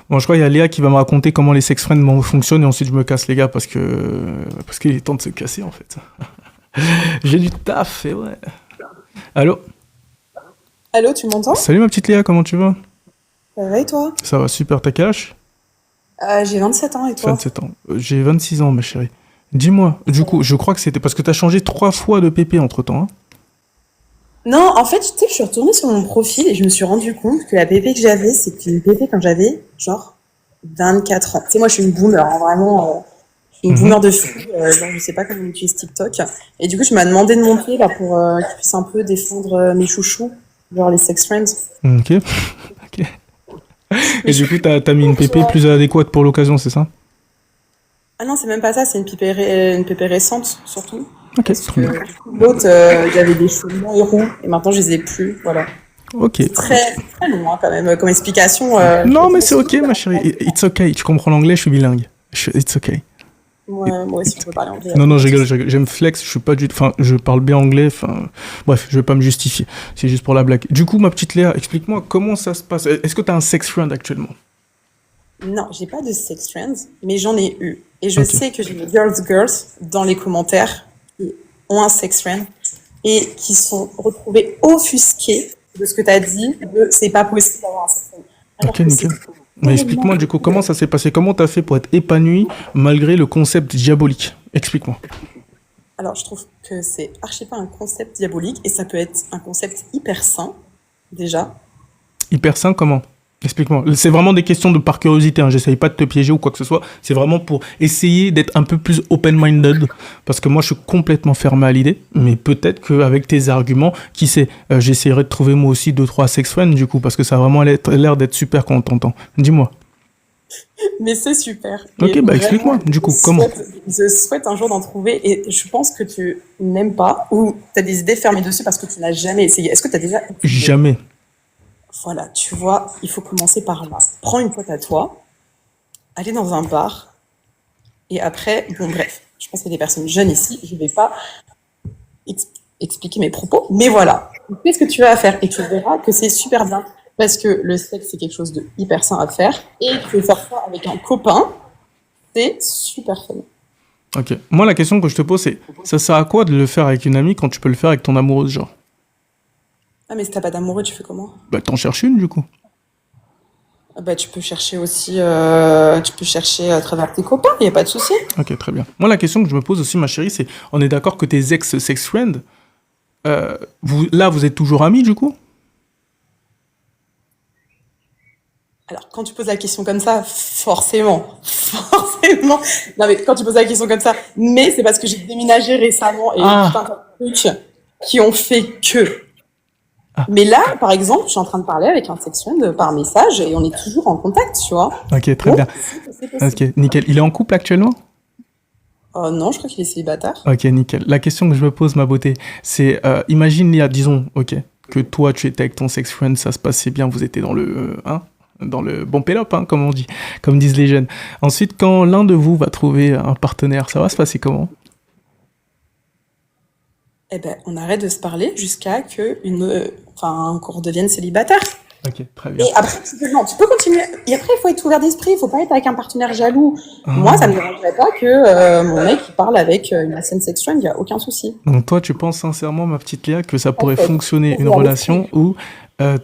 Bon, je crois qu'il y a Léa qui va me raconter comment les sex friends fonctionnent et ensuite je me casse, les gars, parce qu'il est temps de se casser, en fait. J'ai du taf, et ouais. Allô? Allô, tu m'entends? Salut ma petite Léa, comment tu vas? Ça va et toi? Ça va super, t'as quel âge? J'ai 27 ans et toi? 27 ans. J'ai 26 ans, ma chérie. Dis-moi, du coup, je crois que c'était parce que t'as changé 3 fois de PP entre-temps, hein? Non, en fait, tu sais que je suis retournée sur mon profil et je me suis rendu compte que la PP que j'avais, c'était une PP quand j'avais genre 24 ans. Tu sais, moi, je suis une boomer, hein, vraiment. Je suis une Mhm. boomer de fou. Donc, je sais pas comment on utilise TikTok. Et du coup, je m'as demandé de monter là pour que je puisse un peu défendre mes chouchous, genre les sex friends. Ok. Ok. Mais Et je du suis coup, plus t'as mis une cool, tu PP vois. plus adéquate pour l'occasion, c'est ça? Ah non, c'est même pas ça, c'est une PP récente, surtout. Ok, Parce trop bien. que du coup, l'autre, j'avais des cheveux longs et ronds, et maintenant, je les ai plus. Voilà. Ok. C'est très long hein, quand même comme explication. Je Non, vais te mais c'est ok, l'expliquer ma en chérie. français. It's ok. Tu comprends l'anglais, je suis bilingue. It's ok. Moi aussi, je peux parler anglais, y a Non, non, pas de je rigole, souci. je rigole. J'aime flex, je suis pas du... Enfin, je parle bien anglais, enfin... Bref, je vais pas me justifier. C'est juste pour la blague. Du coup, ma petite Léa, explique-moi comment ça se passe. Est-ce que t'as un sex friend actuellement? Non, j'ai pas de sex friends, mais j'en ai eu. Et je Ok. sais que j'ai des girls dans les commentaires qui ont un sex friend et qui sont retrouvés offusqués de ce que tu as dit, de c'est pas possible d'avoir un sex friend. Ok, Alors que c'est nickel. Mais tellement explique-moi, du coup, comment cool. ça s'est passé? Comment t'as fait pour être épanoui malgré le concept diabolique? Explique-moi. Alors, je trouve que c'est archi pas un concept diabolique et ça peut être un concept hyper sain, déjà. Hyper sain, comment? Explique-moi. C'est vraiment des questions de par curiosité, hein. J'essaye pas de te piéger ou quoi que ce soit. C'est vraiment pour essayer d'être un peu plus open-minded. Parce que moi, je suis complètement fermé à l'idée. Mais peut-être qu'avec tes arguments, qui sait, j'essaierai de trouver moi aussi deux, trois sex friends, du coup. Parce que ça a vraiment l'air d'être super quand on t'entend. Dis-moi. Mais c'est super. Ok, Et bah vraiment, explique-moi, du coup, comment? je souhaite un jour d'en trouver. Et je pense que tu n'aimes pas ou tu as des idées fermées dessus parce que tu n'as jamais essayé. Est-ce que tu as déjà essayé? Jamais. Voilà, tu vois, il faut commencer par là. Prends une pote à toi, aller dans un bar, et après, bon, bref, je pense qu'il y a des personnes jeunes ici, je ne vais pas ex- expliquer mes propos, mais voilà. Fais ce que tu as à faire et tu verras que c'est super bien. Parce que le sexe, c'est quelque chose de hyper sain à faire. Et tu veux faire ça avec un copain, c'est super fun. Ok. Moi, la question que je te pose, c'est ça sert à quoi de le faire avec une amie quand tu peux le faire avec ton amoureuse, genre? Ah, mais si t'as pas d'amoureux, tu fais comment? Bah, t'en cherches une, du coup. Ah bah, tu peux chercher aussi, tu peux chercher à travers tes copains, il n'y a pas de souci. Ok, très bien. Moi, la question que je me pose aussi, ma chérie, c'est on est d'accord que tes ex-sex friends, là, vous êtes toujours amis, du coup? Alors, quand tu poses la question comme ça, forcément, forcément. Non, mais quand tu poses la question comme ça, mais c'est parce que j'ai déménagé récemment et tout un Ah, tas de trucs qui ont fait que. ah, Mais là, par exemple, je suis en train de parler avec un sex friend par message et on est toujours en contact, tu vois. ok, très Donc, bien. c'est possible. Ok, nickel. Il est en couple actuellement? Oh non, je crois qu'il est célibataire. Ok, nickel. La question que je me pose, ma beauté, c'est imagine, Léa, disons, ok, que toi, tu étais avec ton sex friend, ça se passait bien, vous étiez dans le bon pélope, hein, comme on dit, comme disent les jeunes. Ensuite, quand l'un de vous va trouver un partenaire, ça va se passer comment? Eh ben, on arrête de se parler jusqu'à que enfin, qu'on redevienne célibataire. Ok, très Et bien. après, non, tu peux continuer. Et après, il faut être ouvert d'esprit. Il faut pas être avec un partenaire jaloux. Moi, ça me Ah. dérangerait pas que mon mec il parle avec une ancienne sex friend. Il y a aucun souci. Donc toi, tu penses sincèrement, ma petite Léa, que ça En pourrait fait, fonctionner une ouvert d'esprit. relation où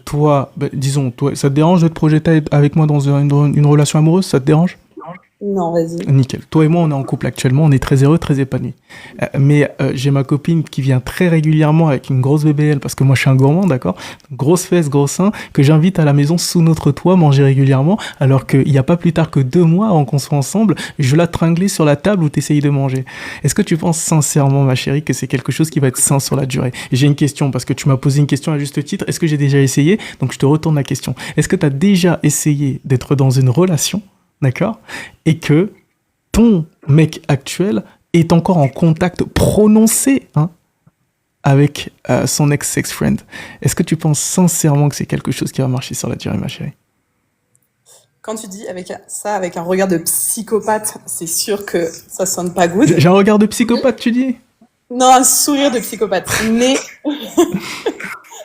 toi, bah, disons, toi, ça te dérange de te projeter avec moi dans une relation amoureuse? Ça te dérange? Non, vas-y. Nickel. Toi et moi, on est en couple actuellement, on est très heureux, très épanouis. Mais j'ai ma copine qui vient très régulièrement avec une grosse BBL, parce que moi je suis un gourmand, d'accord? Grosse fesse, gros sein, que j'invite à la maison sous notre toit manger régulièrement, alors qu'il n'y a pas plus tard que 2 mois avant qu'on soit ensemble, je la tringlais sur la table où tu essayes de manger. Est-ce que tu penses sincèrement, ma chérie, que c'est quelque chose qui va être sain sur la durée? Et j'ai une question, parce que tu m'as posé une question à juste titre. Est-ce que j'ai déjà essayé? Donc je te retourne la question. Est-ce que tu as déjà essayé d'être dans une relation, d'accord? Et que ton mec actuel est encore en contact prononcé, hein, avec son ex-sex-friend. Est-ce que tu penses sincèrement que c'est quelque chose qui va marcher sur la durée, ma chérie? Quand tu dis avec ça, avec un regard de psychopathe, c'est sûr que ça sonne pas good. J'ai un regard de psychopathe, tu dis? Non, un sourire de psychopathe. Mais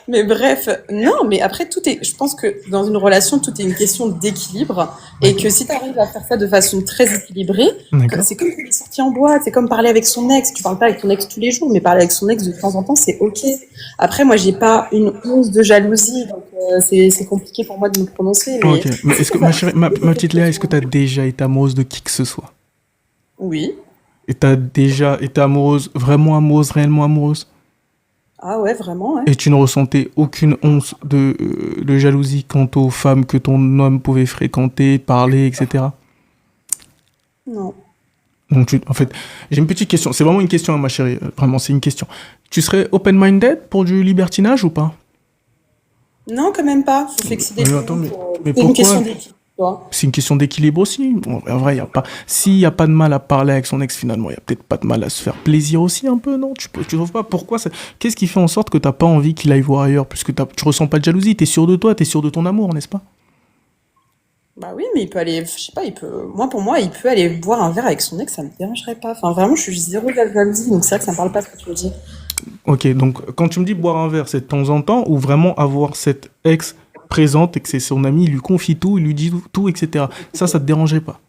Mais bref, non, mais après, je pense que dans une relation, tout est une question d'équilibre. Et Ouais. que si tu arrives à faire ça de façon très équilibrée, D'accord. c'est comme quand il est sorti en boîte, c'est comme parler avec son ex. Tu parles pas avec ton ex tous les jours, mais parler avec son ex de temps en temps, c'est OK. Après, moi, j'ai pas une once de jalousie, donc c'est compliqué pour moi de me prononcer. Mais Ok. Mais si est-ce que, ça ma va, chérie, ma petite Léa, est-ce que tu as déjà été amoureuse de qui que ce soit? oui. Et tu as déjà été amoureuse, vraiment amoureuse, réellement amoureuse? Ah ouais, vraiment, ouais. Et tu ne ressentais aucune once de jalousie quant aux femmes que ton homme pouvait fréquenter, parler, etc. Non. Donc, en fait, j'ai une petite question. C'est vraiment une question, hein, ma chérie. Vraiment, c'est une question. Tu serais open-minded pour du libertinage ou pas? Non, quand même pas. Faut fixer des Attends, limites. mais C'est une question pourquoi? d'équilibre, tu vois. C'est une question d'équilibre aussi. Bon, en vrai, y a pas. S'il n'y a pas de mal à parler avec son ex, finalement, il n'y a peut-être pas de mal à se faire plaisir aussi un peu, non? Tu trouves pas pourquoi qu'est-ce qui fait en sorte que t'as pas envie qu'il aille voir ailleurs? Puisque tu ressens pas de jalousie, t'es sûr de toi, t'es sûr de ton amour, n'est-ce pas? Bah oui, mais il peut aller, je sais pas, il peut, moi pour moi, il peut aller boire un verre avec son ex, ça me dérangerait pas. Enfin, vraiment, je suis zéro de la jalousie, donc c'est vrai que ça me parle pas ce que tu me dis. Ok, donc quand tu me dis boire un verre, c'est de temps en temps ou vraiment avoir cette ex présente et que c'est son ami, il lui confie tout, il lui dit tout, etc. Ça te dérangeait pas?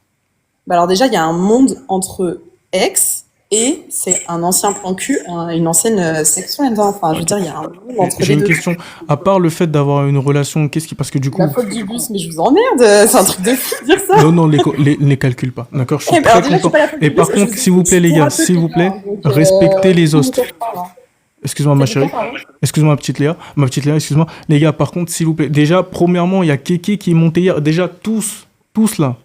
Bah alors déjà, il y a un monde entre ex et c'est un ancien plan cul, une ancienne sexuelle, hein. Enfin, je veux Ok. dire, il y a un monde Et entre j'ai les une deux. question. À part le fait d'avoir une relation, qu'est-ce qui. Parce que du La coup. faute du bus, mais je vous emmerde, c'est un truc de fou de dire ça. Non, non, les calcule pas. D'accord, je suis Eh ben, alors très déjà, je suis content. pas la faute Et du bus, par je contre, vous s'il vous écoute plaît, les pour gars, un peu s'il vous plaît, quelqu'un, donc respectez les dis-moi de hosts. quoi je parle, hein. Excuse-moi, T'as ma dit quoi, chérie. pardon? Excuse-moi, ma petite Léa, excuse-moi. Les gars, par contre, s'il vous plaît. Déjà, premièrement, il y a Kéké qui est monté hier. Déjà, tous là.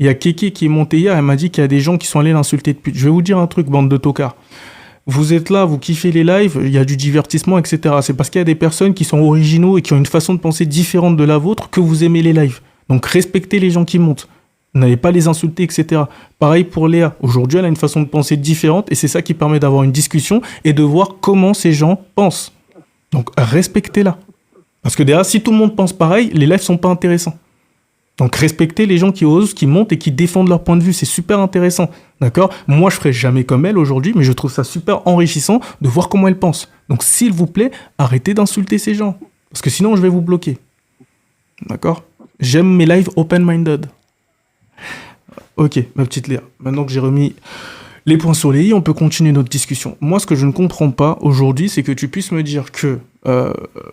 Il y a Kéké qui est monté hier. Elle m'a dit qu'il y a des gens qui sont allés l'insulter de pute. Je vais vous dire un truc, bande de tocards. Vous êtes là, vous kiffez les lives, il y a du divertissement, etc. C'est parce qu'il y a des personnes qui sont originaux et qui ont une façon de penser différente de la vôtre que vous aimez les lives. Donc respectez les gens qui montent. N'allez pas les insulter, etc. Pareil pour Léa. Aujourd'hui, elle a une façon de penser différente et c'est ça qui permet d'avoir une discussion et de voir comment ces gens pensent. Donc respectez-la. Parce que derrière, si tout le monde pense pareil, les lives sont pas intéressants. Donc respectez les gens qui osent, qui montent et qui défendent leur point de vue, c'est super intéressant, d'accord? Moi je ferai jamais comme elle aujourd'hui, mais je trouve ça super enrichissant de voir comment elle pense. Donc s'il vous plaît, arrêtez d'insulter ces gens, parce que sinon je vais vous bloquer, d'accord? J'aime mes lives open-minded. Ok, ma petite Léa, maintenant que j'ai remis les points sur les i, on peut continuer notre discussion. Moi, ce que je ne comprends pas aujourd'hui, c'est que tu puisses me dire que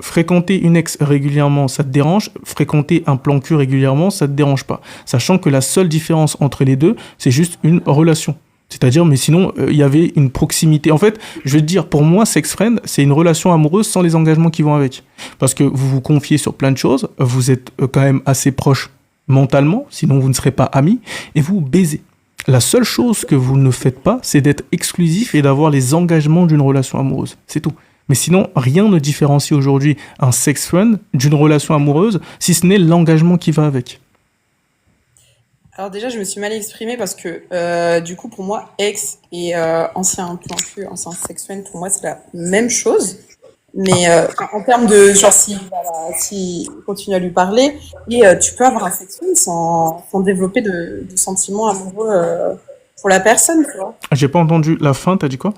fréquenter une ex régulièrement, ça te dérange, fréquenter un plan cul régulièrement, ça te dérange pas. Sachant que la seule différence entre les deux, c'est juste une relation. C'est-à-dire, mais sinon, il y avait une proximité. En fait, je vais te dire, pour moi, sex friend, c'est une relation amoureuse sans les engagements qui vont avec. Parce que vous vous confiez sur plein de choses, vous êtes quand même assez proches mentalement, sinon vous ne serez pas amis, et vous baisez. La seule chose que vous ne faites pas, c'est d'être exclusif et d'avoir les engagements d'une relation amoureuse. C'est tout. Mais sinon, rien ne différencie aujourd'hui un sex friend d'une relation amoureuse, si ce n'est l'engagement qui va avec. Alors déjà, je me suis mal exprimée parce que du coup, pour moi, ex et ancien plan cul, ancien sexuel, pour moi, c'est la même chose. Mais en termes de genre si voilà, si on continue à lui parler et tu peux avoir un sexuel sans développer de sentiments amoureux pour la personne, tu vois. J'ai pas entendu la fin, t'as dit quoi?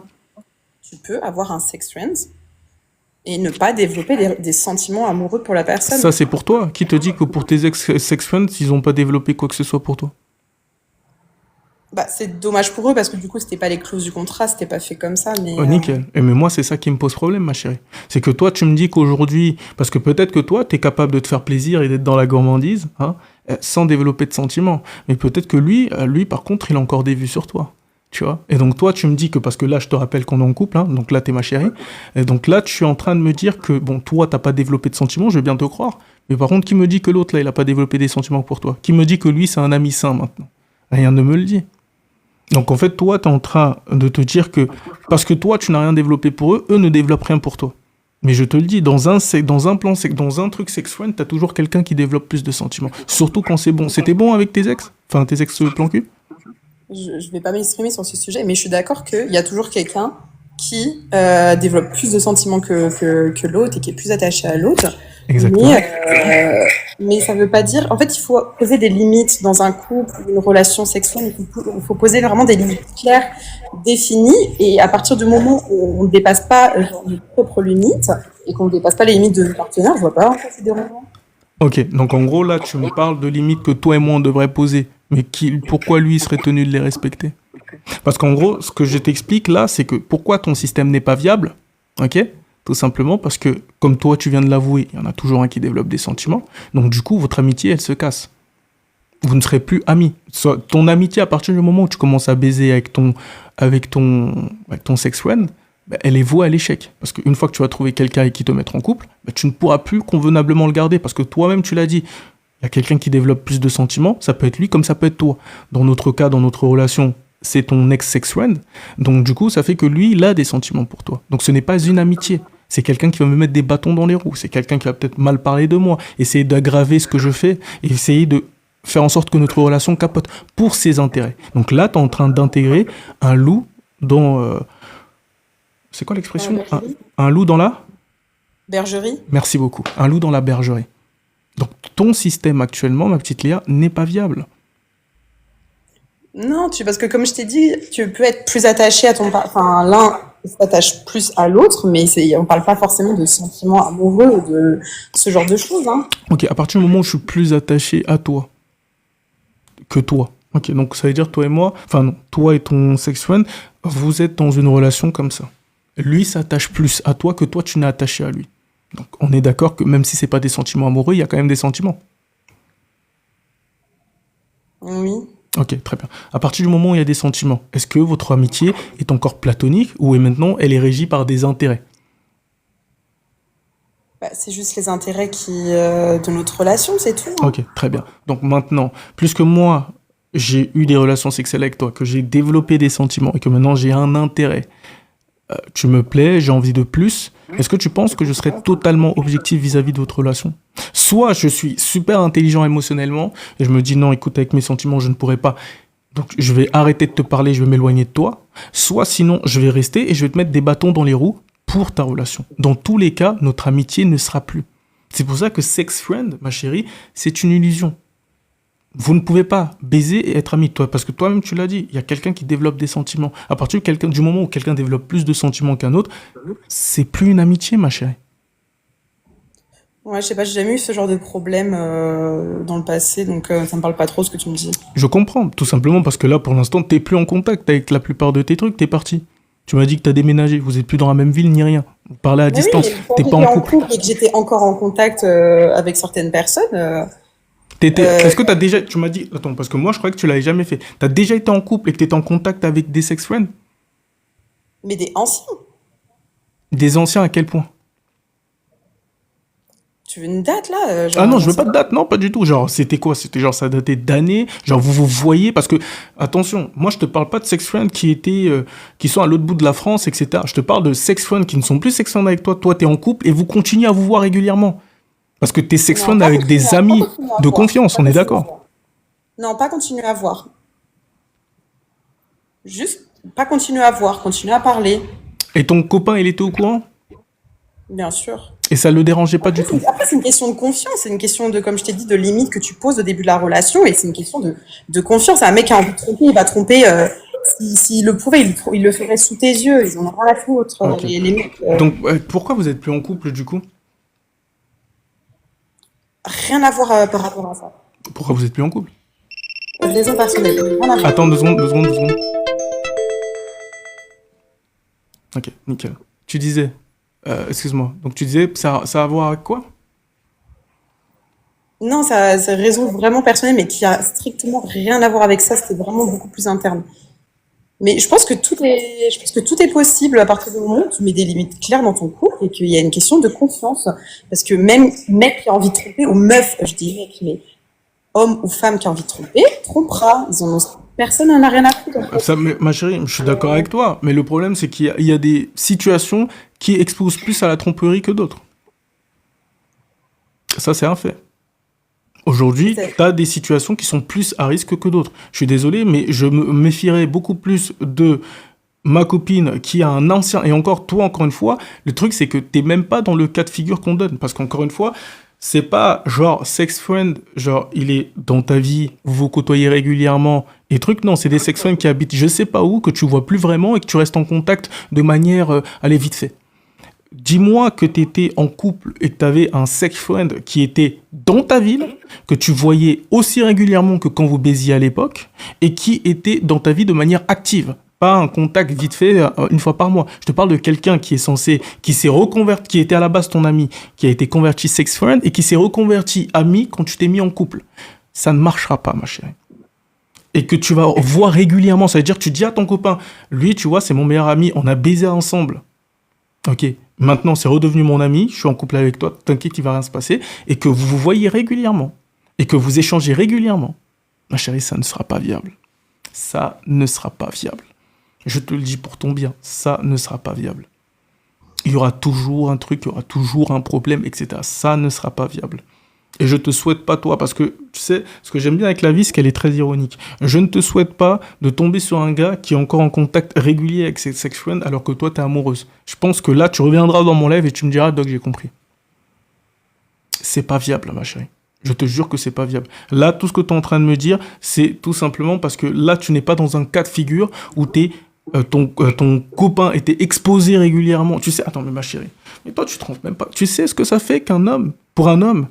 Tu peux avoir un sex friend et ne pas développer des sentiments amoureux pour la personne. Ça, c'est pour toi. Qui te dit que pour tes ex-sex friends, ils n'ont pas développé quoi que ce soit pour toi? Bah, c'est dommage pour eux parce que du coup, c'était pas les clauses du contrat, c'était pas fait comme ça, mais Oh, nickel. Et mais moi, c'est ça qui me pose problème, ma chérie. C'est que toi, tu me dis qu'aujourd'hui, parce que peut-être que toi, tu es capable de te faire plaisir et d'être dans la gourmandise, hein, sans développer de sentiments. Mais peut-être que lui, par contre, il a encore des vues sur toi. Tu vois? Et donc, toi, tu me dis que, parce que là, je te rappelle qu'on est en couple, hein, donc là, t'es ma chérie. Et donc là, tu es en train de me dire que, bon, toi, t'as pas développé de sentiments, je vais bien te croire. Mais par contre, qui me dit que l'autre, là, il a pas développé des sentiments pour toi? Qui me dit que lui, c'est un ami sain maintenant? Rien ne me le dit. Donc en fait, toi, tu es en train de te dire que parce que toi, tu n'as rien développé pour eux, eux ne développent rien pour toi. Mais je te le dis, dans un truc sexuel, tu as toujours quelqu'un qui développe plus de sentiments. Surtout quand c'est bon. C'était bon avec tes ex? Enfin, tes ex plan cul? je vais pas m'exprimer sur ce sujet, mais je suis d'accord qu'il y a toujours quelqu'un qui développe plus de sentiments que l'autre et qui est plus attaché à l'autre. Exactement. Mais ça veut pas dire... En fait, il faut poser des limites dans un couple, une relation sexuelle. Il faut poser vraiment des limites claires, définies. Et à partir du moment où on ne dépasse pas nos propres limites et qu'on ne dépasse pas les limites de nos partenaires, je vois pas en fait c'est dérangeant. Ok, donc en gros, là, tu me parles de limites que toi et moi, on devrait poser. Mais pourquoi lui serait tenu de les respecter? Parce qu'en gros, ce que je t'explique là, c'est que pourquoi ton système n'est pas viable, ok? Tout simplement parce que, comme toi, tu viens de l'avouer, il y en a toujours un qui développe des sentiments. Donc du coup, votre amitié, elle se casse. Vous ne serez plus amis. Ton amitié, à partir du moment où tu commences à baiser avec ton sex friend, bah, elle est vouée à l'échec. Parce qu'une fois que tu vas trouver quelqu'un avec qui te mettre en couple, bah, tu ne pourras plus convenablement le garder. Parce que toi-même, tu l'as dit, il y a quelqu'un qui développe plus de sentiments, ça peut être lui comme ça peut être toi. Dans notre cas, dans notre relation, c'est ton ex-sex friend. Donc du coup, ça fait que lui, il a des sentiments pour toi. Donc ce n'est pas une amitié. C'est quelqu'un qui va me mettre des bâtons dans les roues. C'est quelqu'un qui va peut-être mal parler de moi, essayer d'aggraver ce que je fais, et essayer de faire en sorte que notre relation capote pour ses intérêts. Donc là, tu es en train d'intégrer un loup dans... c'est quoi l'expression? Un loup dans la... Bergerie. Merci beaucoup. Un loup dans la bergerie. Donc ton système actuellement, ma petite Léa, n'est pas viable. Non, parce que comme je t'ai dit, tu peux être plus attaché à ton... Enfin, l'un s'attache plus à l'autre, mais on parle pas forcément de sentiments amoureux ou de ce genre de choses. Hein. Ok, à partir du moment où je suis plus attaché à toi que toi. Ok, donc ça veut dire toi et moi, enfin non, toi et ton sex friend, vous êtes dans une relation comme ça. Lui s'attache plus à toi que toi tu n'es attaché à lui. Donc on est d'accord que même si c'est pas des sentiments amoureux, il y a quand même des sentiments. Oui. Ok, très bien. À partir du moment où il y a des sentiments, est-ce que votre amitié est encore platonique ou est maintenant elle est régie par des intérêts? Bah, c'est juste les intérêts de notre relation, c'est tout. Hein. Ok, très bien. Donc maintenant, plus que moi, j'ai eu des relations sexuelles avec toi, que j'ai développé des sentiments et que maintenant j'ai un intérêt, tu me plais, j'ai envie de plus, est-ce que tu penses que je serais totalement objectif vis-à-vis de votre relation? Soit je suis super intelligent émotionnellement et je me dis non, écoute, avec mes sentiments, je ne pourrais pas. Donc je vais arrêter de te parler, je vais m'éloigner de toi. Soit sinon, je vais rester et je vais te mettre des bâtons dans les roues pour ta relation. Dans tous les cas, notre amitié ne sera plus. C'est pour ça que sex friend, ma chérie, c'est une illusion. Vous ne pouvez pas baiser et être ami de toi, parce que toi-même tu l'as dit, il y a quelqu'un qui développe des sentiments. À partir du moment où quelqu'un développe plus de sentiments qu'un autre, c'est plus une amitié, ma chérie. Ouais, je sais pas, j'ai jamais eu ce genre de problème dans le passé, donc ça me parle pas trop ce que tu me dis. Je comprends, tout simplement parce que là, pour l'instant, t'es plus en contact avec la plupart de tes trucs, t'es parti. Tu m'as dit que t'as déménagé, vous êtes plus dans la même ville ni rien. Vous parlez à Mais oui, distance, quand t'es pas j'étais en en couple. couple et que j'étais encore en contact avec certaines personnes, Est-ce que t'as déjà, tu m'as dit, attends, parce que moi je croyais que tu l'avais jamais fait. T'as déjà été en couple et que t'étais en contact avec des sex friends? mais des anciens. Des anciens à quel point? Tu veux une date là Ah non, j'en je veux sais pas de date, non, pas du tout. Genre, c'était quoi? C'était genre, ça datait d'années. Genre, vous vous voyez, parce que, attention, moi je te parle pas de sex friends qui sont à l'autre bout de la France, etc. Je te parle de sex friends qui ne sont plus sex friends avec toi. Toi, t'es en couple et vous continuez à vous voir régulièrement. Parce que t'es sex Non, friend avec des pas amis continuer à de voir. confiance, Pas on est continuer à d'accord. voir. Non, pas continuer à voir. Juste pas continuer à voir, continuer à parler, Et ton copain, il était au courant? bien sûr. Et ça le dérangeait pas du tout. Après, c'est une question de confiance, c'est une question de, comme je t'ai dit, de limite que tu poses au début de la relation, et c'est une question de confiance. Un mec qui a envie de tromper, il va tromper. S'il le pouvait, il le ferait sous tes yeux. Ils en ont rien à foutre. Ok. Les mecs, Donc, pourquoi vous êtes plus en couple du coup? rien à voir par rapport à ça. Pourquoi vous êtes plus en couple? Raison personnelle, rien à voir. Attends 2 secondes, 2 secondes, 2 secondes. Ok, nickel. Tu disais, excuse-moi, donc tu disais, ça a à voir avec quoi? Non, c'est raison vraiment personnelle, mais qui a strictement rien à voir avec ça. C'était vraiment beaucoup plus interne. Mais je pense que tout est possible à partir du moment où tu mets des limites claires dans ton couple et qu'il y a une question de confiance. Parce que même mec qui a envie de tromper, ou meuf, je dis mec, mais homme ou femme qui a envie de tromper, trompera. Personne n'en a rien à foutre. En fait. Ma chérie, je suis d'accord avec toi, mais le problème c'est qu'il y a des situations qui exposent plus à la tromperie que d'autres. Ça, c'est un fait. Aujourd'hui, Peut-être. tu as des situations qui sont plus à risque que d'autres. Je suis désolé, mais je me méfierais beaucoup plus de ma copine qui a un ancien, et encore, toi, encore une fois, le truc, c'est que t'es même pas dans le cas de figure qu'on donne. Parce qu'encore une fois, c'est pas genre sex friend, genre il est dans ta vie, vous vous côtoyez régulièrement, et truc, non, c'est des sex friends qui habitent je sais pas où, que tu vois plus vraiment et que tu restes en contact de manière, allez, vite fait. Dis-moi que tu étais en couple et que tu avais un sex friend qui était dans ta ville, que tu voyais aussi régulièrement que quand vous baisiez à l'époque, et qui était dans ta vie de manière active. Pas un contact vite fait une fois par mois. Je te parle de quelqu'un qui est censé, qui s'est reconverti, qui était à la base ton ami, qui a été converti sex friend et qui s'est reconverti ami quand tu t'es mis en couple. Ça ne marchera pas, ma chérie. Et que tu vas voir régulièrement. Ça veut dire que tu dis à ton copain, lui, tu vois, c'est mon meilleur ami, on a baisé ensemble. Ok, maintenant c'est redevenu mon ami, je suis en couple avec toi, t'inquiète, il va rien se passer, et que vous vous voyez régulièrement, et que vous échangez régulièrement, ma chérie, ça ne sera pas viable. Ça ne sera pas viable. Je te le dis pour ton bien, ça ne sera pas viable. Il y aura toujours un truc, il y aura toujours un problème, etc. Ça ne sera pas viable. Et je te souhaite pas toi, parce que tu sais, ce que j'aime bien avec la vie, c'est qu'elle est très ironique. Je ne te souhaite pas de tomber sur un gars qui est encore en contact régulier avec ses sex friends alors que toi t'es amoureuse. Je pense que là tu reviendras dans mon live et tu me diras, Doc, j'ai compris. C'est pas viable, ma chérie. Je te jure que c'est pas viable. Là, tout ce que tu es en train de me dire, c'est tout simplement parce que là, tu n'es pas dans un cas de figure où ton copain était exposé régulièrement. Tu sais, attends, mais ma chérie, mais toi, tu te rends même pas. Tu sais ce que ça fait qu'un homme, pour un homme,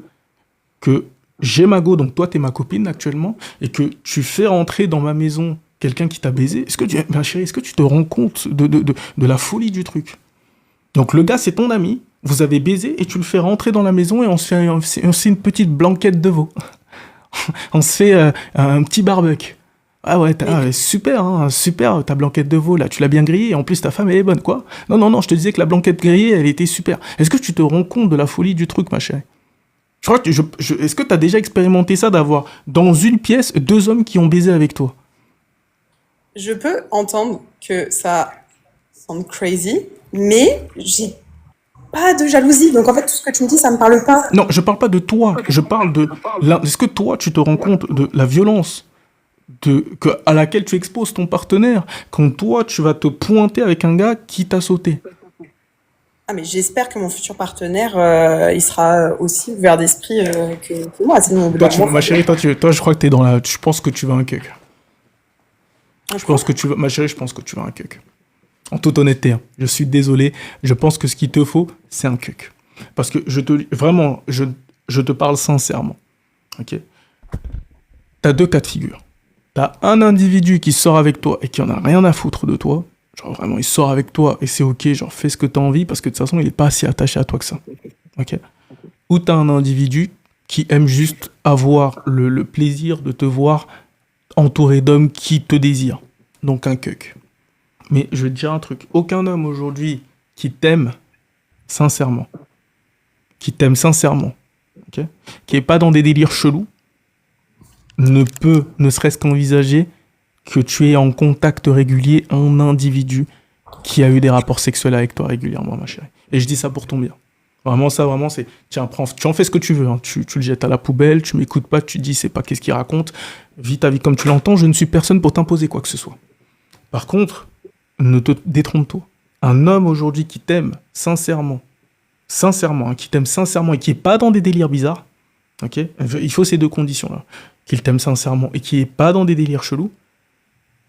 que j'ai ma go, donc toi t'es ma copine actuellement, et que tu fais rentrer dans ma maison quelqu'un qui t'a baisé, ma chérie, est-ce que tu te rends compte de la folie du truc? Donc le gars c'est ton ami, vous avez baisé et tu le fais rentrer dans la maison et on se fait une petite blanquette de veau. On se fait un petit barbecue. Ah ouais, super, hein, super ta blanquette de veau là, tu l'as bien grillée et en plus ta femme elle est bonne quoi. Non, non, non, je te disais que la blanquette grillée elle était super. Est-ce que tu te rends compte de la folie du truc, ma chérie? Je crois que est-ce que tu as déjà expérimenté ça d'avoir dans une pièce deux hommes qui ont baisé avec toi? Je peux entendre que ça semble crazy, mais j'ai pas de jalousie. Donc en fait, tout ce que tu me dis, ça me parle pas. Non, je parle pas de toi. Je parle de. Est-ce que toi, tu te rends compte de la violence à laquelle tu exposes ton partenaire quand toi, tu vas te pointer avec un gars qui t'a sauté? Ah, mais j'espère que mon futur partenaire, il sera aussi ouvert d'esprit que moi. Sinon, au bout d'un Toi, moment, ma chérie, toi, je crois que t'es dans la. Je pense que tu vas un cuck. je Je pense que tu vas. Ma chérie, je pense que tu vas un cuck. En toute honnêteté, hein, je suis désolé. Je pense que ce qu'il te faut, c'est un cuck. Parce que vraiment, je te parle sincèrement. Ok? T'as deux cas de figure. T'as un individu qui sort avec toi et qui en a rien à foutre de toi. Genre vraiment, il sort avec toi et c'est ok, genre fais ce que t'as envie parce que de toute façon, il est pas si attaché à toi que ça. Ok? Ou t'as un individu qui aime juste avoir le plaisir de te voir entouré d'hommes qui te désirent. Donc un cuck. Mais je vais te dire un truc. Aucun homme aujourd'hui sincèrement, qui t'aime sincèrement, ok, qui est pas dans des délires chelous, ne peut, ne serait-ce qu'envisager que tu es en contact régulier un individu qui a eu des rapports sexuels avec toi régulièrement, ma chérie. Et je dis ça pour ton bien. Vraiment, ça, vraiment, c'est... Tiens, tu en fais ce que tu veux. Hein. Tu le jettes à la poubelle, tu m'écoutes pas, tu dis, c'est pas qu'est-ce qu'il raconte. Vis ta vie comme tu l'entends, je ne suis personne pour t'imposer quoi que ce soit. Par contre, ne te détrompe-toi. Un homme aujourd'hui qui t'aime sincèrement, hein, qui t'aime sincèrement et qui est pas dans des délires bizarres, ok, il faut ces deux conditions-là. Qu'il t'aime sincèrement et qui est pas dans des délires chelous,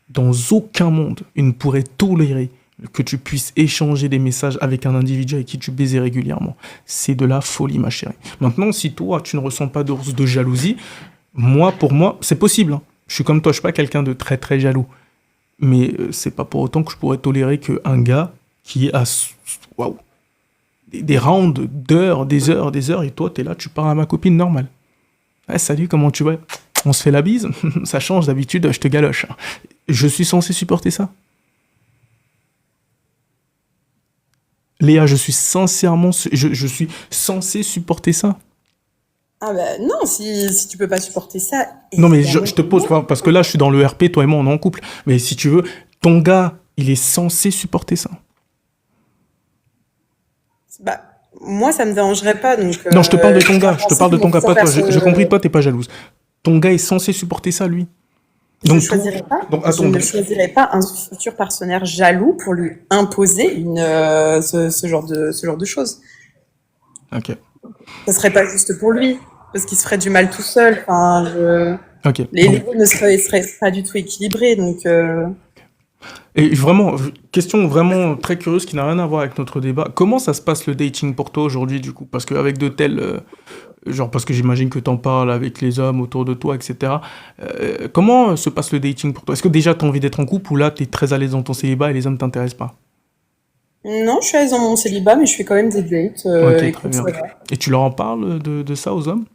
dans aucun monde, il ne pourrait tolérer que tu puisses échanger des messages avec un individu avec qui tu baisais régulièrement. C'est de la folie, ma chérie. Maintenant, si toi, tu ne ressens pas de jalousie, pour moi, c'est possible. Hein. Je suis comme toi, je suis pas quelqu'un de très, très jaloux. Mais c'est pas pour autant que je pourrais tolérer qu'un gars qui a waouh, des rounds d'heures, des heures, et toi, t'es là, tu parles à ma copine normale. Ouais, salut, comment tu vas? On se fait la bise? Ça change, d'habitude, je te galoche. Je suis censé supporter ça? Léa, je suis censé supporter ça. Ah bah non, si tu peux pas supporter ça, Non, mais évidemment je te que pose, non. parce que là, je suis dans le RP, toi et moi, on est en couple. Mais si tu veux, ton gars, il est censé supporter ça. Bah, moi, ça me dérangerait pas, donc Non, je te parle de ton j'ai pas gars, je te pensé parle que de mon ton gars, futur pas toi. personne... J'ai compris, toi, t'es pas jalouse. Ton gars est censé supporter ça, lui. Je Donc, tout. choisirais pas, Donc, je attends. ne choisirais pas un futur partenaire jaloux pour lui imposer ce genre de choses. Ok. Ça serait pas juste pour lui, parce qu'il se ferait du mal tout seul. Enfin, Ok. les Donc, rôles ne seraient pas du tout équilibrés, donc et vraiment, question vraiment très curieuse qui n'a rien à voir avec notre débat. Comment ça se passe le dating pour toi aujourd'hui, du coup? Parce qu'avec de tels. Genre, parce que j'imagine que t'en parles avec les hommes autour de toi, etc. Comment se passe le dating pour toi? Est-ce que déjà t'as envie d'être en couple ou là t'es très à l'aise dans ton célibat et les hommes t'intéressent pas? non, je suis à l'aise dans mon célibat, mais je fais quand même des dates. Ok, très Écoute, bien. voilà. Et tu leur en parles de ça aux hommes?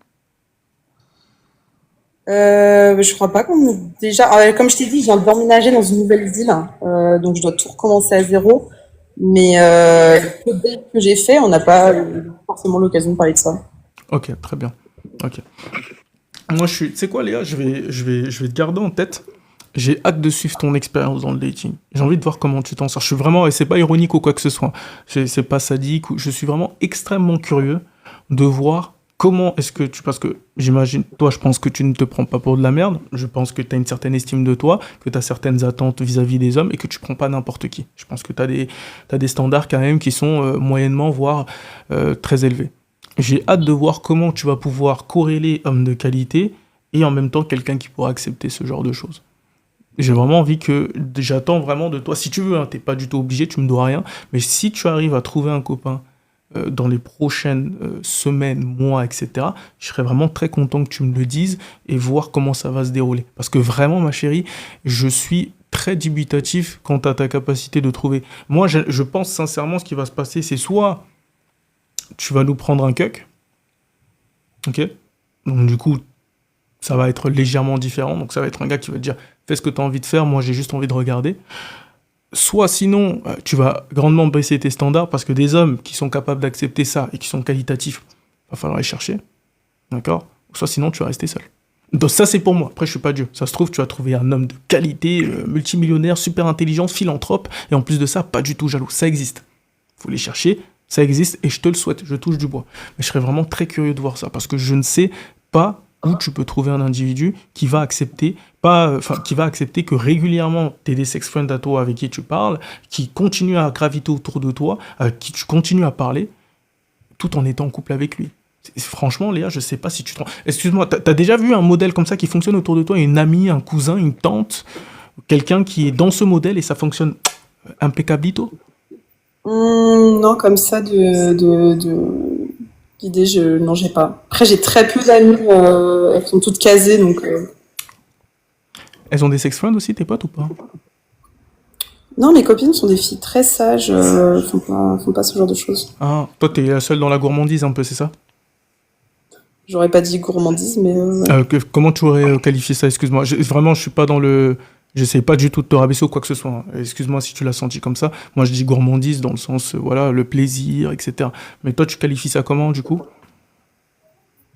Je crois pas qu'on ait déjà. Comme je t'ai dit, je viens d'emménager dans une nouvelle ville, donc je dois tout recommencer à zéro. Mais le peu de dates que j'ai fait, on n'a pas eu forcément l'occasion de parler de ça. Ok, très bien. Ok. Moi, tu sais quoi, Léa, je vais te garder en tête. J'ai hâte de suivre ton expérience dans le dating. J'ai envie de voir comment tu t'en sors. Je suis vraiment, et c'est pas ironique ou quoi que ce soit. C'est pas sadique. Je suis vraiment extrêmement curieux de voir comment est-ce que tu. Parce que j'imagine, toi, je pense que tu ne te prends pas pour de la merde. Je pense que tu as une certaine estime de toi, que tu as certaines attentes vis-à-vis des hommes et que tu prends pas n'importe qui. Je pense que t'as des standards quand même qui sont moyennement, voire très élevés. J'ai hâte de voir comment tu vas pouvoir corréler homme de qualité et en même temps quelqu'un qui pourra accepter ce genre de choses. J'ai vraiment envie que, j'attends vraiment de toi, si tu veux, hein, t'es pas du tout obligé, tu me dois rien, mais si tu arrives à trouver un copain dans les prochaines semaines, mois, etc., je serais vraiment très content que tu me le dises et voir comment ça va se dérouler. Parce que vraiment, ma chérie, je suis très dubitatif quant à ta capacité de trouver. Moi, je pense sincèrement ce qui va se passer, c'est soit tu vas nous prendre un cuck, ok? Donc du coup, ça va être légèrement différent. Donc ça va être un gars qui va te dire, fais ce que tu as envie de faire, moi j'ai juste envie de regarder. Soit sinon, tu vas grandement baisser tes standards parce que des hommes qui sont capables d'accepter ça et qui sont qualitatifs, va falloir les chercher, d'accord? Soit sinon, tu vas rester seul. Donc ça c'est pour moi. Après je suis pas Dieu. Ça se trouve tu vas trouver un homme de qualité, multimillionnaire, super intelligent, philanthrope et en plus de ça pas du tout jaloux. Ça existe. Faut les chercher. Ça existe et je te le souhaite. Je touche du bois. Mais je serais vraiment très curieux de voir ça parce que je ne sais pas où tu peux trouver un individu qui va accepter qui va accepter que régulièrement tu aies des sex friends à toi avec qui tu parles, qui continuent à graviter autour de toi, avec qui tu continues à parler, tout en étant en couple avec lui. Franchement, Léa, je sais pas si tu te rends. Excuse-moi, t'as déjà vu un modèle comme ça qui fonctionne autour de toi, une amie, un cousin, une tante, quelqu'un qui est dans ce modèle et ça fonctionne impeccabilito? Non, comme ça, d'idées, non, j'ai pas. Après, j'ai très peu d'amis, elles sont toutes casées, donc Elles ont des sex friends aussi, tes potes ou pas? non, mes copines sont des filles très sages, font pas ce genre de choses. Ah, toi t'es la seule dans la gourmandise un peu, c'est ça? J'aurais pas dit gourmandise, mais ouais. Comment tu aurais qualifié ça? Excuse-moi. Vraiment, je suis pas dans le. J'essaie pas du tout de te rabaisser ou quoi que ce soit, hein. Excuse-moi si tu l'as senti comme ça. Moi, je dis gourmandise dans le sens, voilà, le plaisir, etc. Mais toi, tu qualifies ça comment, du coup?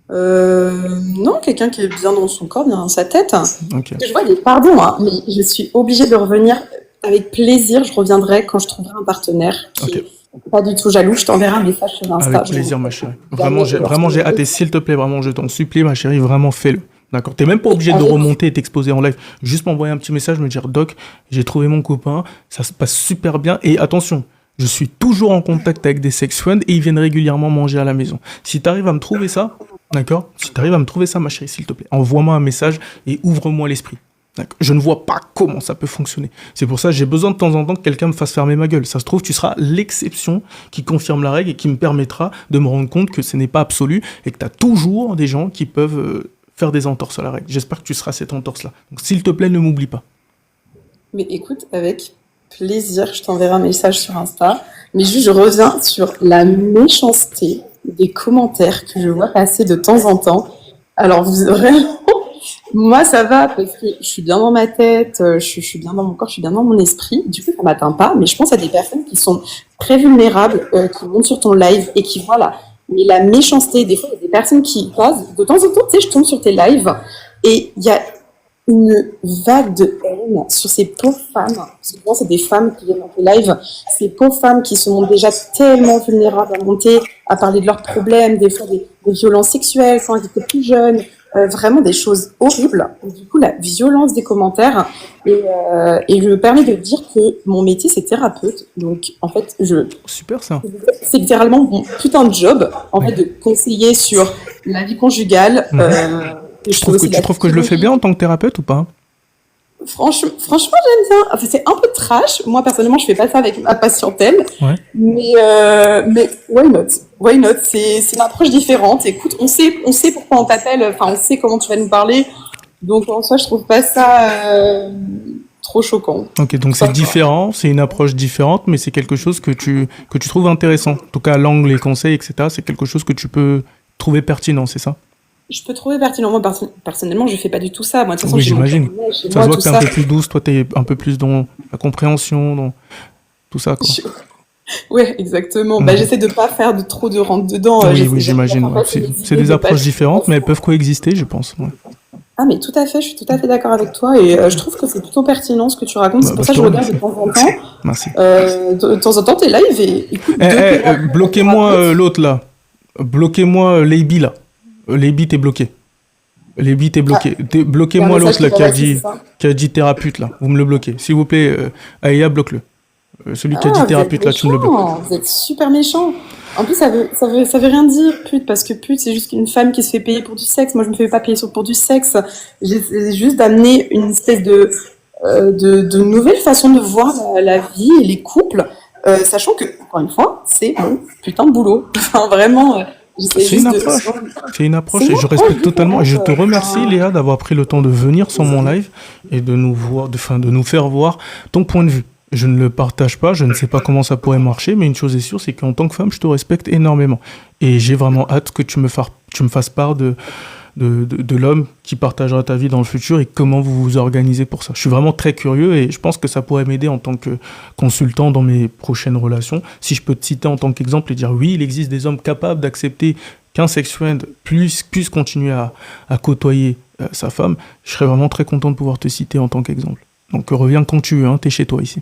Non, quelqu'un qui est bien dans son corps, bien dans sa tête. Ok. Je vois pardon, hein, mais je suis obligée de revenir avec plaisir. Je reviendrai quand je trouverai un partenaire qui Ok. est pas du tout jaloux. Je t'enverrai un message sur Insta. Avec plaisir, ma chérie. Jamais Vraiment, j'ai hâte. Et lorsque- s'il te plaît, vraiment, je t'en supplie, ma chérie, vraiment, fais-le. D'accord? T'es même pas obligé de avec remonter et t'exposer en live. Juste m'envoyer un petit message, me dire, Doc, j'ai trouvé mon copain, ça se passe super bien. Et attention, je suis toujours en contact avec des sex friends et ils viennent régulièrement manger à la maison. Si t'arrives à me trouver ça, d'accord? Si t'arrives à me trouver ça, ma chérie, s'il te plaît, envoie-moi un message et ouvre-moi l'esprit. D'accord. Je ne vois pas comment ça peut fonctionner. C'est pour ça que j'ai besoin de temps en temps que quelqu'un me fasse fermer ma gueule. Ça se trouve, tu seras l'exception qui confirme la règle et qui me permettra de me rendre compte que ce n'est pas absolu et que tu as toujours des gens qui peuvent faire des entorses à la règle. J'espère que tu seras cette entorse-là. Donc s'il te plaît, ne m'oublie pas. Mais écoute, avec plaisir, je t'enverrai un message sur Insta. Mais juste, je reviens sur la méchanceté des commentaires que je vois passer de temps en temps. Alors, vraiment, moi, ça va parce que je suis bien dans ma tête, je suis bien dans mon corps, je suis bien dans mon esprit. Du coup, ça m'atteint pas. Mais je pense à des personnes qui sont très vulnérables, qui montent sur ton live et qui, voilà. Mais la méchanceté, des fois, il y a des personnes qui passent. De temps en temps, tu sais, je tombe sur tes lives et il y a une vague de haine sur ces pauvres femmes, parce que souvent c'est des femmes qui viennent dans tes lives, ces pauvres femmes qui se montrent déjà tellement vulnérables à monter, à parler de leurs problèmes, des fois des violences sexuelles quand elles étaient plus jeunes, vraiment des choses horribles. Et du coup, la violence des commentaires. Et je me permets de dire que mon métier, c'est thérapeute. Donc, en fait, Super ça. c'est littéralement mon putain de job, en fait, de conseiller sur la vie conjugale. Et je fais aussi de Tu la trouves que je le fais bien en tant que thérapeute ou pas? franchement, j'aime bien. Enfin, c'est un peu trash. Moi, personnellement, je fais pas ça avec ma patientèle. Ouais. Mais why not? Why not? C'est une approche différente. Écoute, on sait pourquoi on t'appelle. Enfin, on sait comment tu vas nous parler. Donc, en soi, je trouve pas ça trop choquant. Ok, donc c'est différent, c'est une approche différente, mais c'est quelque chose que tu trouves intéressant. En tout cas, l'angle, les conseils, etc., c'est quelque chose que tu peux trouver pertinent, c'est ça? Je peux trouver pertinent. Moi, personnellement, je fais pas du tout ça. Moi, de toute façon, Oui, j'ai mon j'imagine. cabinet chez Ça moi, se voit tout que t'es un ça. peu plus douce, toi t'es un peu plus dans la compréhension, dans tout ça, quoi. Je- Ouais, exactement. Bah, Mhm. j'essaie de pas faire de trop de rentre dedans. Oui, J'essaie oui, de j'imagine. Ouais. passer C'est mes idées, des de pas approches suivre. différentes, mais elles peuvent coexister, je pense. Ouais. Ah, mais tout à fait, je suis tout à fait d'accord avec toi et je trouve que c'est plutôt pertinent ce que tu racontes. C'est Bah, pour je ça te que je regarde remercie. de temps en temps. Merci. De temps en temps, t'es live et écoute deux Bloquez-moi thérapeutes. l'autre là. Bloquez-moi Leiby là. Leiby, t'es bloqué. Leiby, t'es Ah, bloqué. il y a un Bloquez-moi message l'autre qui là va passer, c'est ça? qui a dit thérapeute là. Vous me le bloquez. S'il vous plaît, Aya, bloque-le. Celui qui a dit Ah, vous êtes thérapeute là, tu me le bloques. méchant, vous êtes super méchant. En plus, ça veut rien dire, pute, parce que pute, c'est juste une femme qui se fait payer pour du sexe. Moi, je me fais pas payer pour du sexe. J'essaie juste d'amener une espèce de nouvelle façon de voir la vie et les couples, sachant que, encore une fois, c'est mon putain de boulot. Enfin, vraiment, j'essaie C'est une juste de... approche. C'est une approche C'est une et je approche respecte totalement. Et différente. je te remercie, Léa, d'avoir pris le temps de venir sur mon live et de nous voir, de nous faire voir ton point de vue. Je ne le partage pas, je ne sais pas comment ça pourrait marcher, mais une chose est sûre, c'est qu'en tant que femme, je te respecte énormément. Et j'ai vraiment hâte que tu me fasses part de l'homme qui partagera ta vie dans le futur et comment vous vous organisez pour ça. Je suis vraiment très curieux et je pense que ça pourrait m'aider en tant que consultant dans mes prochaines relations. Si je peux te citer en tant qu'exemple et dire oui, il existe des hommes capables d'accepter qu'un sex friend puisse continuer à côtoyer sa femme, je serais vraiment très content de pouvoir te citer en tant qu'exemple. Donc reviens quand tu veux, hein, t'es chez toi ici.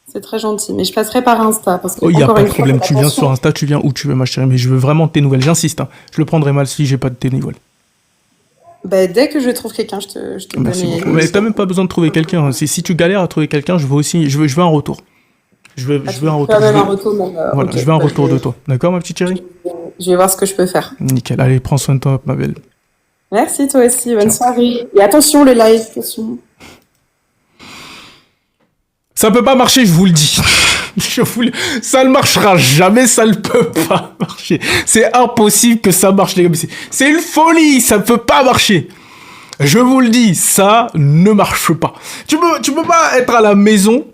C'est très gentil, mais je passerai par Insta, parce que, Oh, il n'y a encore pas de une fois, problème, faites tu viens sur attention. Insta, tu viens où tu veux ma chérie, mais je veux vraiment tes nouvelles, j'insiste, hein. Je le prendrai mal si j'ai pas de tes nouvelles. Bah, dès que je trouve quelqu'un, je te donne Merci beaucoup. les Mais t'as infos. même pas besoin de trouver quelqu'un, hein. Si tu galères à trouver quelqu'un, je veux un retour. Ah, Je tu veux un veux retour. quand même un retour, même. Voilà, Ok, je veux un bah, retour de toi. D'accord, ma petite chérie? je vais voir ce que je peux faire. Nickel. Allez, prends soin de toi, ma belle. Merci, toi aussi. Bonne Ciao. soirée. Et attention, le live, attention. Ça peut pas marcher, je vous le dis. Ça ne marchera jamais, ça ne peut pas marcher. C'est impossible que ça marche, les gars. C'est une folie, ça ne peut pas marcher. Je vous le dis, ça ne marche pas. Tu peux pas être à la maison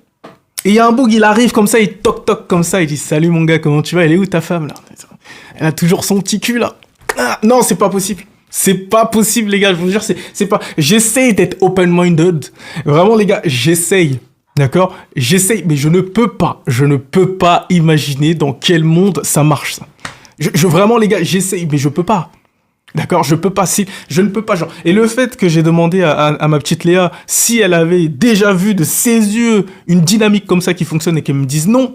et il y a un bug, il arrive comme ça, il toc toc comme ça, il dit salut mon gars, comment tu vas? Elle est où ta femme là? Elle a toujours son petit cul là. Ah, non, c'est pas possible. C'est pas possible, les gars. Je vous jure, c'est pas. J'essaye d'être open-minded. Vraiment, les gars, j'essaye. D'accord? J'essaye, mais je ne peux pas. Je ne peux pas imaginer dans quel monde ça marche, ça. Vraiment, les gars, j'essaye, mais je peux pas. D'accord? Je peux pas. Si, je ne peux pas, genre. Et le fait que j'ai demandé à ma petite Léa si elle avait déjà vu de ses yeux une dynamique comme ça qui fonctionne et qu'elle me dise non.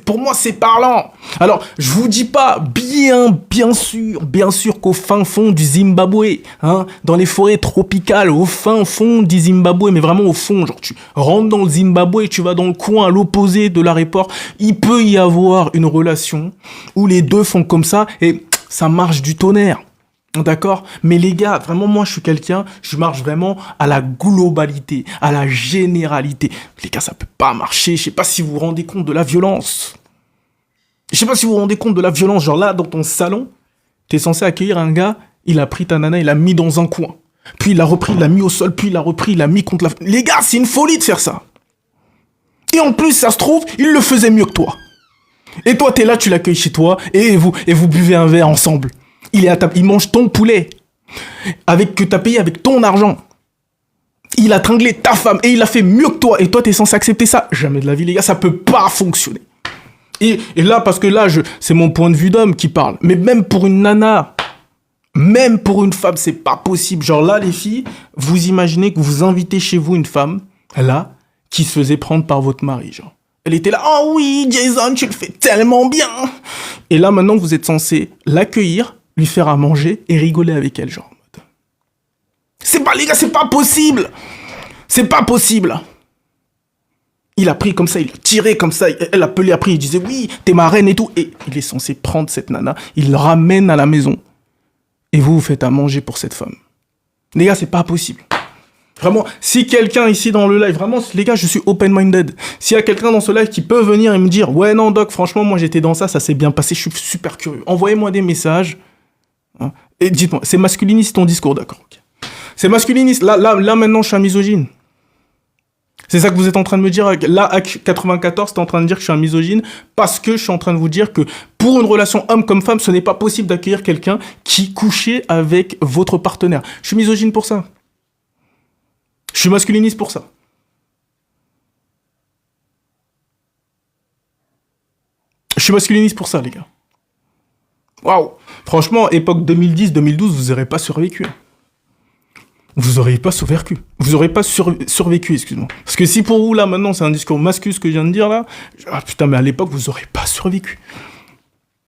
Pour moi, c'est parlant. Alors, je vous dis pas, bien sûr qu'au fin fond du Zimbabwe, hein, dans les forêts tropicales, au fin fond du Zimbabwe, mais vraiment au fond, genre tu rentres dans le Zimbabwe, tu vas dans le coin à l'opposé de l'aéroport, il peut y avoir une relation où les deux font comme ça et ça marche du tonnerre. D'accord? Mais les gars, vraiment, moi, je suis quelqu'un, je marche vraiment à la globalité, à la généralité. Les gars, ça peut pas marcher. Je sais pas si vous vous rendez compte de la violence. Je sais pas si vous vous rendez compte de la violence. Genre là, dans ton salon, t'es censé accueillir un gars, il a pris ta nana, il l'a mis dans un coin. Puis il l'a repris, il l'a mis au sol, puis il l'a repris, il l'a mis contre la... Les gars, c'est une folie de faire ça. Et en plus, ça se trouve, il le faisait mieux que toi. Et toi, t'es là, tu l'accueilles chez toi, et vous buvez un verre ensemble. Il mange ton poulet que t'as payé avec ton argent. Il a tringlé ta femme et il a fait mieux que toi. Et toi, t'es censé accepter ça? Jamais de la vie, les gars, ça peut pas fonctionner. Et là, parce que là, c'est mon point de vue d'homme qui parle. Mais même pour une nana, même pour une femme, c'est pas possible. Genre là, les filles, vous imaginez que vous invitez chez vous une femme, là, qui se faisait prendre par votre mari, genre. Elle était là, oh oui, Jason, tu le fais tellement bien. Et là, maintenant, vous êtes censé l'accueillir, lui faire à manger et rigoler avec elle, genre. C'est pas, les gars, c'est pas possible. C'est pas possible. Il a pris comme ça, il a tiré comme ça, elle appelait après, il disait oui, t'es ma reine et tout. Et il est censé prendre cette nana, il la ramène à la maison. Et vous faites à manger pour cette femme. Les gars, c'est pas possible. Vraiment, si quelqu'un ici dans le live, vraiment, les gars, je suis open-minded. S'il y a quelqu'un dans ce live qui peut venir et me dire, ouais, non, Doc, franchement, moi j'étais dans ça s'est bien passé, je suis super curieux. Envoyez-moi des messages. Hein, et dites-moi, c'est masculiniste ton discours, d'accord, ok. C'est masculiniste. Là, maintenant, je suis un misogyne. C'est ça que vous êtes en train de me dire. Là, à 94, t'es en train de dire que je suis un misogyne parce que je suis en train de vous dire que pour une relation homme comme femme, ce n'est pas possible d'accueillir quelqu'un qui couchait avec votre partenaire. Je suis misogyne pour ça. Je suis masculiniste pour ça. Je suis masculiniste pour ça, les gars. Waouh. Franchement, époque 2010-2012, vous n'aurez pas survécu. Vous n'auriez pas survécu. Vous n'aurez pas survécu, excuse-moi. Parce que si pour vous, là, maintenant, c'est un discours masculin ce que je viens de dire, là, ah putain, mais à l'époque, vous n'aurez pas survécu.